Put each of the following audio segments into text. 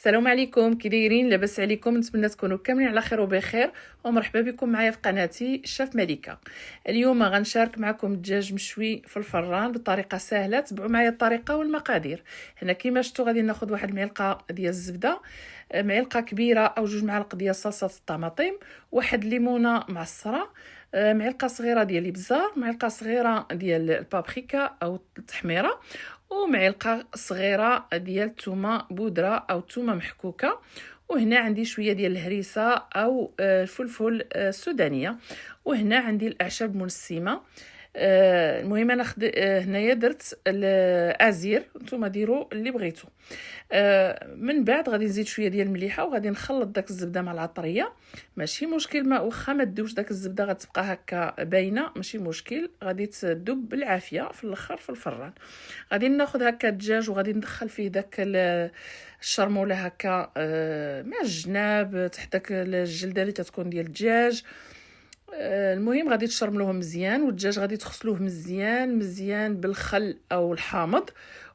السلام عليكم، كي دايرين؟ لاباس عليكم؟ نتمنى تكونوا كاملين على خير وبخير، ومرحبا بكم معايا في قناتي شاف ملكه. اليوم غنشارك معكم الدجاج مشوي في الفران بطريقه سهله. تبعوا معايا الطريقه والمقادير. هنا كيما شفتوا غادي ناخذ واحد المعلقه ديال الزبده، معلقه كبيره او 2 معالق ديال صلصه الطماطم، واحد ليمونه معصره، معلقه صغيره ديال الابزار، معلقه صغيره ديال البابريكا او التحميره، ومعلقه صغيره ديال الثومه بودره او ثومه محكوكه، وهنا عندي شويه ديال الهريسه او الفلفل السودانيه، وهنا عندي الاعشاب المنسمه. المهم انا هنايا درت الازير، نتوما ديروا اللي بغيتو. من بعد غادي نزيد شويه ديال المليحه، وغادي نخلط داك الزبده مع العطريه. ماشي مشكل، ما واخا ما تدوبش داك الزبده غتبقى هكا باينه، ماشي مشكل، غادي تذوب بالعافيه في الاخر في الفران. غادي ناخذ هكا الدجاج وغادي ندخل فيه داك الشرموله هكا مع الجناب تحت داك الجلده اللي تتكون ديال الدجاج. المهم غادي تشرملوه مزيان، والدجاج غادي تغسلوه مزيان مزيان بالخل او الحامض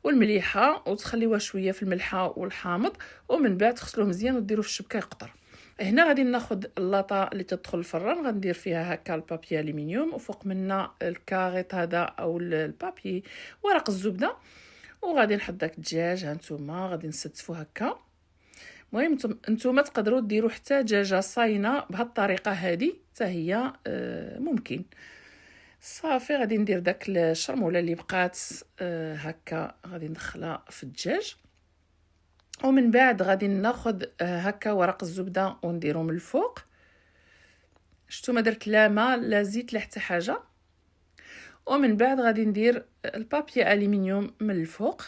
والمليحه، وتخليوها شويه في الملحه والحامض، ومن بعد تغسلوه مزيان وديروه في الشبكه يقطر. هنا غادي ناخذ اللاطه اللي تدخل الفران، غندير فيها هكا البابي الومنيوم، وفوق منها الكاغيط هذا او البابي ورق الزبده، وغادي نحط داك الدجاج. هانتوما غادي نستفو هكا. المهم نتوما تقدروا ديروا حتى دجاجه صاينه بهذه الطريقه هذه حتى هي ممكن. صافي غادي ندير داك الشرموله اللي بقات هكا، غادي ندخلها في الدجاج، ومن بعد غادي ناخذ هكا ورق الزبده ونديرو من الفوق. شفتوا ما درت لا ما لا زيت لا حتى حاجه. ومن بعد غادي ندير البابي الومنيوم من الفوق،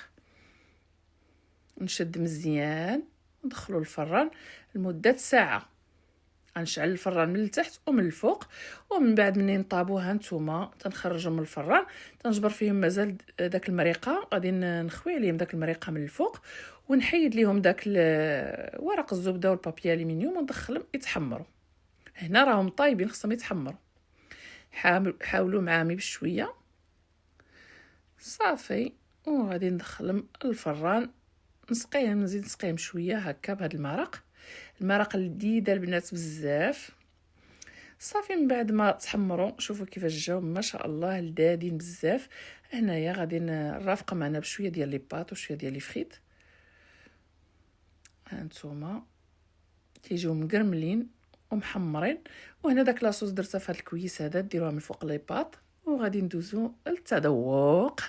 نشد مزيان ندخلو الفران لمده ساعه. غنشعل الفران من التحت ومن الفوق، ومن بعد منين طابوها نتوما تنخرجهم من الفران، تنجبر فيهم مازال داك المريقه، غادي نخوي عليهم داك المريقه من الفوق، ونحيد ليهم داك ورق الزبده والبابي الومنيوم وندخلهم يتحمروا. هنا راهم طايبين، خصهم يتحمروا. حاولوا معامي بشويه. صافي، وغادي ندخلهم الفران، نسقيهم، نزيد نسقيهم شويه هكا بهذا المرق لذيذه البنات بزاف. صافي من بعد ما تحمروا شوفوا كيفاش جاو ما شاء الله لذاذين بزاف. هنايا غادي نرافق معنا بشويه ديال لي باط وشويه ديال لي فريت. هانتوما تيجيو مقرملين ومحمرين. وهنا داك لاصوص درتها في هذا الكويس هذا، ديروها من فوق لي باط، وغادي ندوزو للتذوق.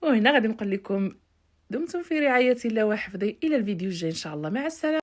وهنا غادي نقول لكم دمتم في رعايه الله وحفظه، الى الفيديو الجاي ان شاء الله، مع السلامه.